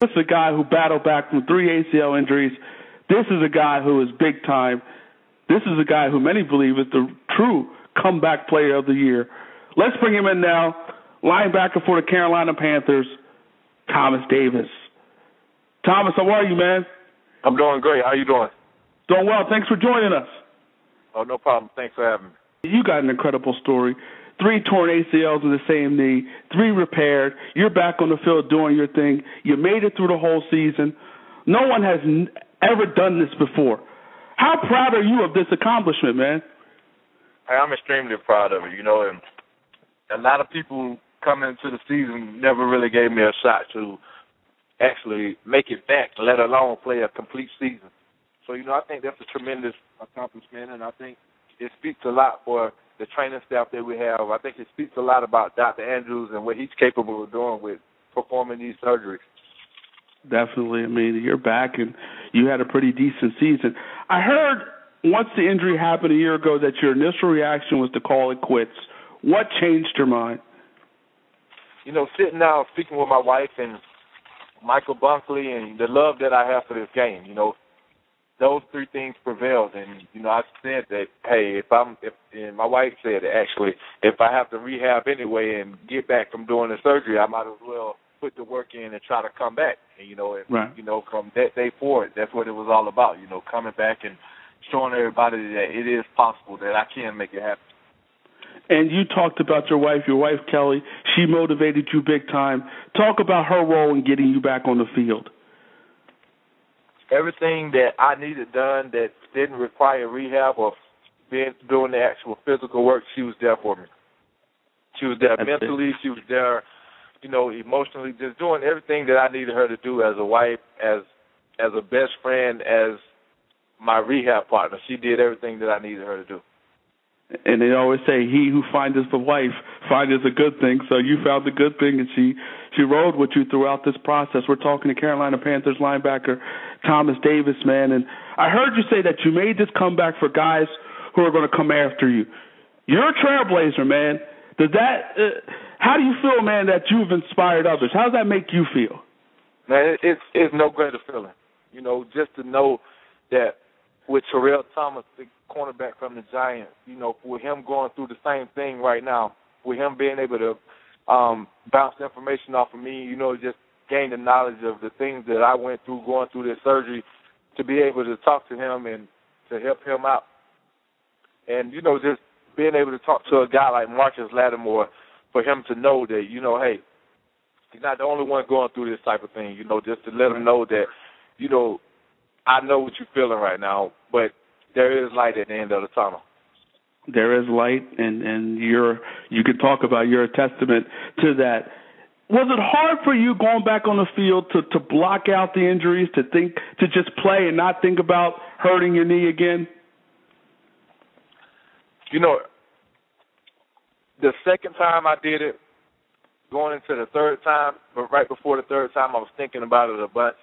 This is a guy who battled back from 3 ACL injuries. This is a guy who is big time. This is a guy who many believe is the true comeback player of the year. Let's bring him in now. Linebacker for the Carolina Panthers, Thomas Davis. Thomas, how are you, man? I'm doing great. How you doing? Doing well. Thanks for joining us. Oh, no problem. Thanks for having me. You got an incredible story. 3 torn ACLs in the same knee, 3 repaired. You're back on the field doing your thing. You made it through the whole season. No one has ever done this before. How proud are you of this accomplishment, man? I'm extremely proud of it, and a lot of people coming into the season never really gave me a shot to actually make it back, let alone play a complete season. So, I think that's a tremendous accomplishment, and I think it speaks a lot for the training staff that we have. I think it speaks a lot about Dr. Andrews and what he's capable of doing with performing these surgeries. Definitely. I mean, you're back, and you had a pretty decent season. I heard once the injury happened a year ago that your initial reaction was to call it quits. What changed your mind? Sitting down, speaking with my wife and Michael Bunkley and the love that I have for this game, those 3 things prevailed. And, I said that, hey, and my wife said that actually, if I have to rehab anyway and get back from doing the surgery, I might as well put the work in and try to come back. And, right. From that day forward, that's what it was all about, coming back and showing everybody that it is possible, that I can make it happen. And you talked about your wife Kelly. She motivated you big time. Talk about her role in getting you back on the field. Everything that I needed done that didn't require rehab or doing the actual physical work, she was there for me. She was there mentally. She was there, emotionally, just doing everything that I needed her to do as a wife, as a best friend, as my rehab partner. She did everything that I needed her to do. And they always say, he who findeth a wife findeth a good thing. So you found a good thing, and she rode with you throughout this process. We're talking to Carolina Panthers linebacker Thomas Davis, man. And I heard you say that you made this comeback for guys who are going to come after you. You're a trailblazer, man. How do you feel, man, that you've inspired others? How does that make you feel? Man, it's no greater feeling. Just to know that with Terrell Thomas, the cornerback from the Giants, with him going through the same thing right now, with him being able to bounce information off of me, just gain the knowledge of the things that I went through going through this surgery, to be able to talk to him and to help him out. And, just being able to talk to a guy like Marcus Lattimore, for him to know that, hey, he's not the only one going through this type of thing, just to let him know that, I know what you're feeling right now, but there is light at the end of the tunnel. There is light, and you can talk about you're a testament to that. Was it hard for you going back on the field to block out the injuries, to just play and not think about hurting your knee again? The second time I did it, going into the third time, but right before the third time, I was thinking about it a bunch.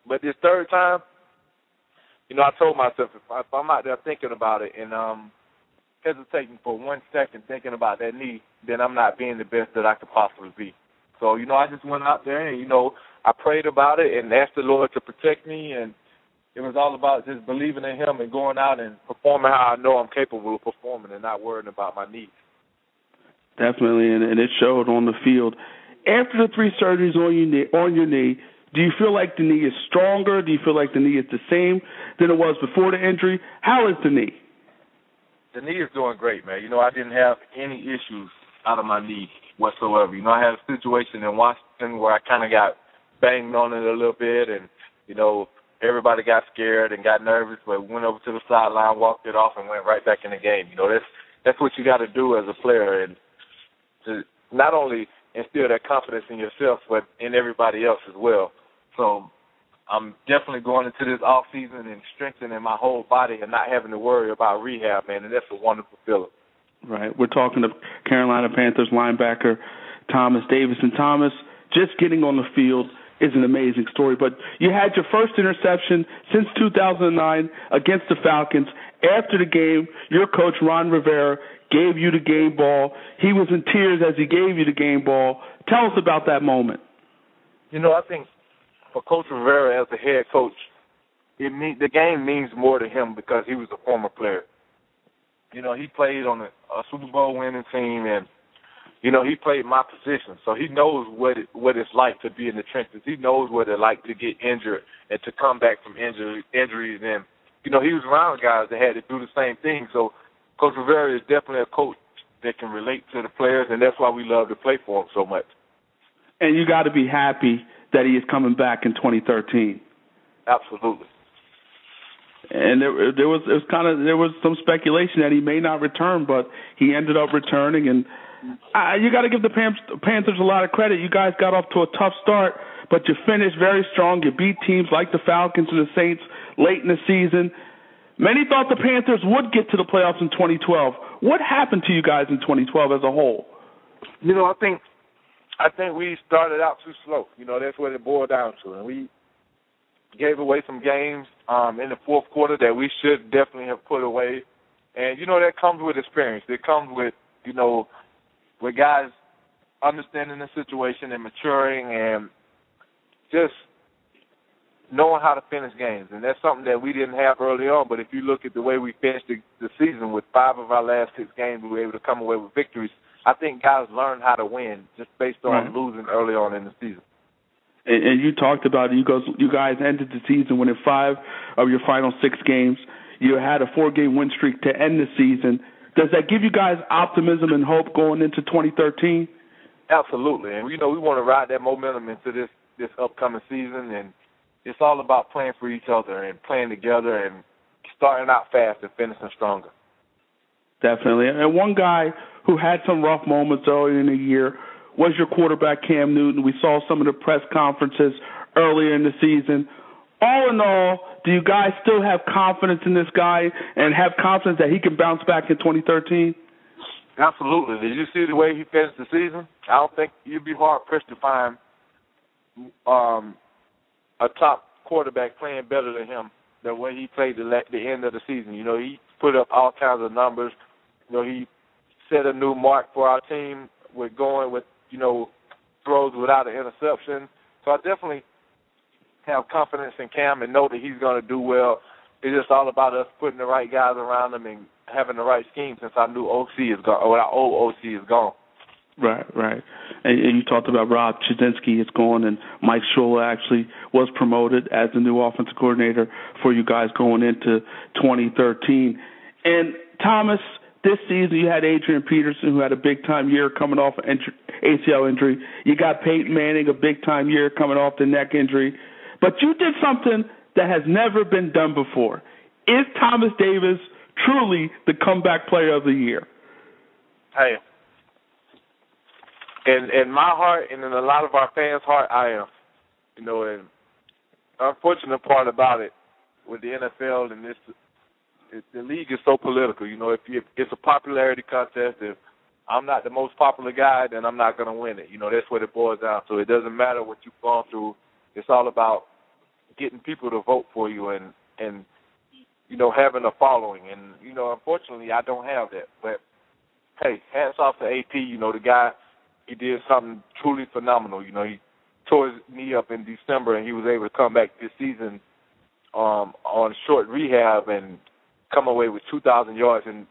But this third time, I told myself, if I'm out there thinking about it and hesitating for 1 second thinking about that knee, then I'm not being the best that I could possibly be. So, I just went out there and, I prayed about it and asked the Lord to protect me, and it was all about just believing in Him and going out and performing how I know I'm capable of performing and not worrying about my needs. Definitely, and it showed on the field. After the 3 surgeries on your knee, do you feel like the knee is stronger? Do you feel like the knee is the same than it was before the injury? How is the knee? The knee is doing great, man. I didn't have any issues out of my knee whatsoever. I had a situation in Washington where I kind of got banged on it a little bit, and, everybody got scared and got nervous, but went over to the sideline, walked it off, and went right back in the game. That's what you got to do as a player, and to not only instill that confidence in yourself, but in everybody else as well. So I'm definitely going into this off season and strengthening my whole body and not having to worry about rehab, man, and that's a wonderful feeling. Right. We're talking to Carolina Panthers linebacker Thomas Davis. And Thomas, just getting on the field is an amazing story. But you had your first interception since 2009 against the Falcons. After the game, your coach, Ron Rivera, gave you the game ball. He was in tears as he gave you the game ball. Tell us about that moment. I think for Coach Rivera as the head coach, the game means more to him because he was a former player. You know, he played on a Super Bowl winning team, and you know, he played my position, so he knows what it's like to be in the trenches. He knows what it's like to get injured and to come back from injuries. And, you know, he was around guys that had to do the same thing. So Coach Rivera is definitely a coach that can relate to the players, and that's why we love to play for him so much. And you got to be happy that he is coming back in 2013. Absolutely. And there was some speculation that he may not return, but he ended up returning. And you got to give the Panthers a lot of credit. You guys got off to a tough start, but you finished very strong. You beat teams like the Falcons and the Saints late in the season. Many thought the Panthers would get to the playoffs in 2012. What happened to you guys in 2012 as a whole? You know, I think we started out too slow. You know, that's what it boiled down to. And we gave away some games in the fourth quarter that we should definitely have put away. And, you know, that comes with experience. It comes with, you know, with guys understanding the situation and maturing and just knowing how to finish games. And that's something that we didn't have early on. But if you look at the way we finished the season with 5 of our last 6 games, we were able to come away with victories. I think guys learned how to win just based on losing early on in the season. And you talked about it. You guys ended the season winning 5 of your final 6 games. You had a 4-game win streak to end the season. Does that give you guys optimism and hope going into 2013? Absolutely. And, you know, we want to ride that momentum into this upcoming season. And it's all about playing for each other and playing together and starting out fast and finishing stronger. Definitely. And one guy who had some rough moments earlier in the year was your quarterback, Cam Newton. We saw some of the press conferences earlier in the season. All in all, do you guys still have confidence in this guy and have confidence that he can bounce back in 2013? Absolutely. Did you see the way he finished the season? I don't think you'd be hard-pressed to find a top quarterback playing better than him the way he played the end of the season. You know, he put up all kinds of numbers. You know, he set a new mark for our team with going with, you know, throws without an interception. So I definitely have confidence in Cam and know that he's going to do well. It's just all about us putting the right guys around him and having the right scheme since our new OC is gone, or our old OC is gone. Right. And you talked about Rob Chudzinski is gone, and Mike Shula actually was promoted as the new offensive coordinator for you guys going into 2013. And Thomas, this season you had Adrian Peterson, who had a big-time year coming off an ACL injury. You got Peyton Manning, a big-time year coming off the neck injury. But you did something that has never been done before. Is Thomas Davis truly the comeback player of the year? Hey, in my heart and in a lot of our fans' heart, I am. You know, and the unfortunate part about it with the NFL and the league is so political. You know, if it's a popularity contest, if I'm not the most popular guy, then I'm not going to win it. You know, that's what it boils down to. It doesn't matter what you've gone through. It's all about getting people to vote for you and you know, having a following. And, you know, unfortunately, I don't have that. But, hey, hats off to AP. You know, the guy, he did something truly phenomenal. You know, he tore his knee up in December, and he was able to come back this season on short rehab and come away with 2,000 yards and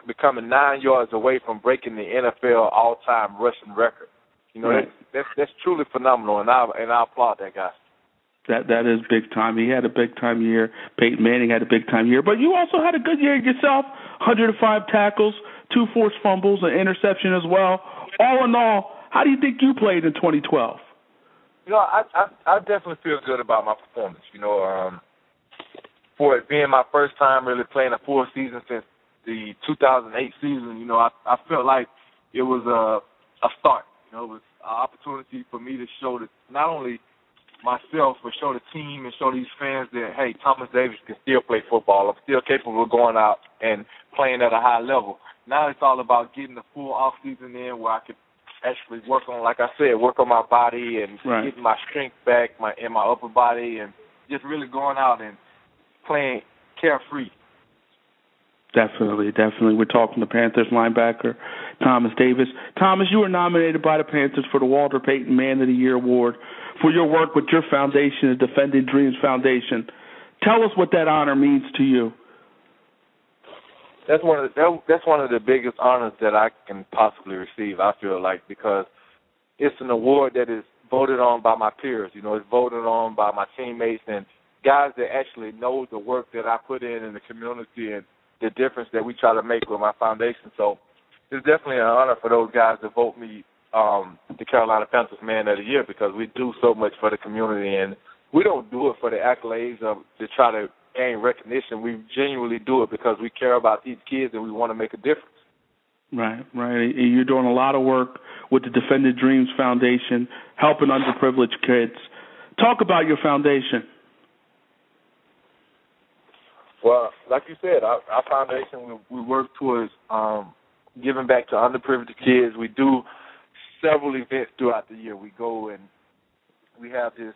becoming 9 yards away from breaking the NFL all-time rushing record. You know, that's truly phenomenal, and I applaud that guy. That is big time. He had a big time year. Peyton Manning had a big time year, but you also had a good year yourself. 105 tackles, 2 forced fumbles, an interception as well. All in all, how do you think you played in 2012? You know, I definitely feel good about my performance. You know, for it being my first time really playing a full season since the 2008 season, you know, I felt like it was a start. You know, it was an opportunity for me to show that not only myself, but show the team and show these fans that, hey, Thomas Davis can still play football. I'm still capable of going out and playing at a high level. Now it's all about getting the full off-season in where I could actually work on, like I said, work on my body and getting my strength back in my upper body and just really going out and playing carefree. Definitely. We're talking to Panthers linebacker Thomas Davis. Thomas, you were nominated by the Panthers for the Walter Payton Man of the Year Award for your work with your foundation, the Defending Dreams Foundation. Tell us what that honor means to you. That's one of the biggest honors that I can possibly receive, I feel like, because it's an award that is voted on by my peers. It's voted on by my teammates and guys that actually know the work that I put in the community and the difference that we try to make with my foundation. So it's definitely an honor for those guys to vote me the Carolina Panthers Man of the Year, because we do so much for the community, and we don't do it for the accolades to try to gain recognition. We genuinely do it because we care about these kids and we want to make a difference. Right. You're doing a lot of work with the Defended Dreams Foundation, helping underprivileged kids. Talk about your foundation. Well, like you said, our foundation, we work towards giving back to underprivileged kids. We do several events throughout the year. We go and we have this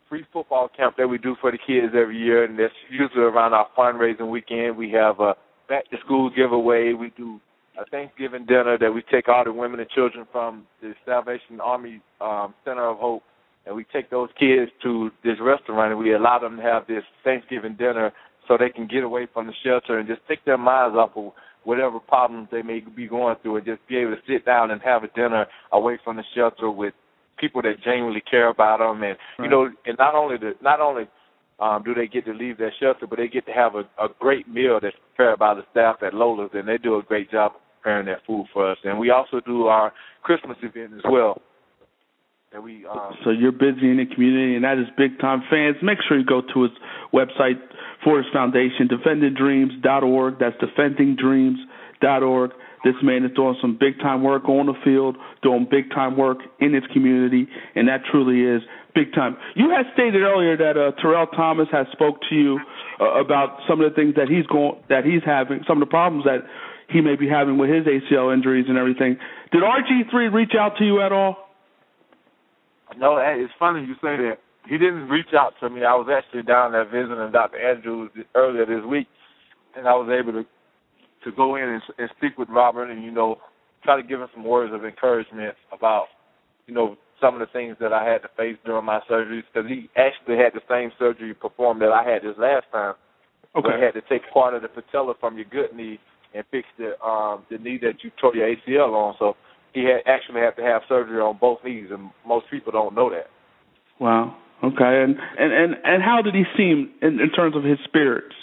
free football camp that we do for the kids every year, and that's usually around our fundraising weekend. We have a back-to-school giveaway. We do a Thanksgiving dinner that we take all the women and children from the Salvation Army Center of Hope, and we take those kids to this restaurant, and we allow them to have this Thanksgiving dinner so they can get away from the shelter and just take their minds off of whatever problems they may be going through, and just be able to sit down and have a dinner away from the shelter with people that genuinely care about them. And, right. And not only do they get to leave their shelter, but they get to have a great meal that's prepared by the staff at Lola's, and they do a great job preparing that food for us. And we also do our Christmas event as well. And we So you're busy in the community, and that is big time. Fans, make sure you go to his website for his foundation, defendingdreams.org. That's defendingdreams.org. This man is doing some big-time work on the field, doing big-time work in his community, and that truly is big time. You had stated earlier that Terrell Thomas has spoke to you about some of the things that he's having, some of the problems that he may be having with his ACL injuries and everything. Did RG3 reach out to you at all? No, it's funny you say that. He didn't reach out to me. I was actually down there visiting Dr. Andrews earlier this week, and I was able to go in and speak with Robert and, try to give him some words of encouragement about, some of the things that I had to face during my surgeries, because he actually had the same surgery performed that I had this last time. Okay. Where he had to take part of the patella from your good knee and fix the knee that you tore your ACL on. So he actually had to have surgery on both knees, and most people don't know that. Wow. Okay. And how did he seem in terms of his spirits?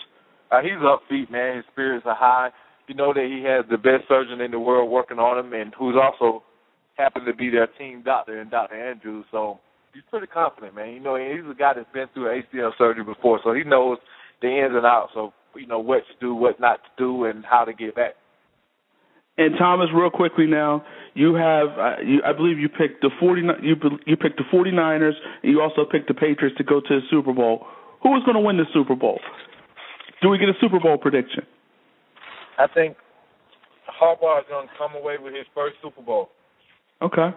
He's upbeat, man. His spirits are high. You know that he has the best surgeon in the world working on him, and who's also happened to be their team doctor in Dr. Andrews. So he's pretty confident, man. He's a guy that's been through ACL surgery before, so he knows the ins and outs of, what to do, what not to do, and how to get back. And Thomas, real quickly now, you have, I believe you picked the 49ers, and you also picked the Patriots to go to the Super Bowl. Who is going to win the Super Bowl? Do we get a Super Bowl prediction? I think Harbaugh is going to come away with his first Super Bowl. Okay.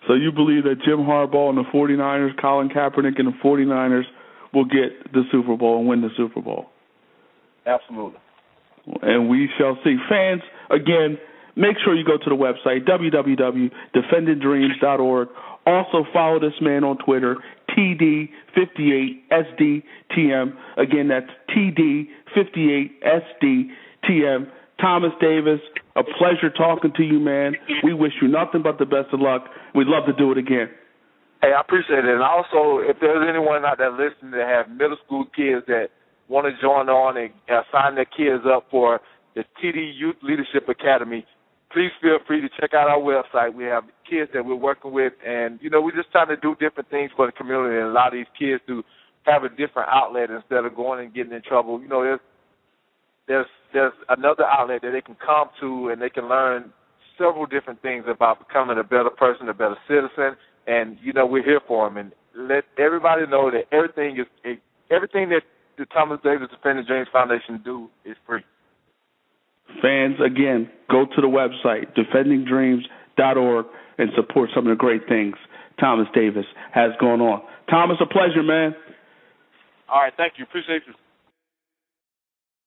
So you believe that Jim Harbaugh and the 49ers, Colin Kaepernick and the 49ers will get the Super Bowl and win the Super Bowl? Absolutely. And we shall see. Fans, again, make sure you go to the website, www.defendingdreams.org. Also follow this man on Twitter, TD58SDTM. Again, that's TD58SDTM. Thomas Davis, a pleasure talking to you, man. We wish you nothing but the best of luck. We'd love to do it again. Hey, I appreciate it. And also, if there's anyone out there listening that have middle school kids that want to join on and sign their kids up for the TD Youth Leadership Academy, please feel free to check out our website. We have kids that we're working with, and, we're just trying to do different things for the community and allow these kids to have a different outlet instead of going and getting in trouble. There's another outlet that they can come to, and they can learn several different things about becoming a better person, a better citizen, and, we're here for them. And let everybody know that everything that the Thomas Davis Defending Dreams Foundation do is free. Fans, again, go to the website, defendingdreams.org, and support some of the great things Thomas Davis has going on. Thomas, a pleasure, man. All right, thank you. Appreciate you.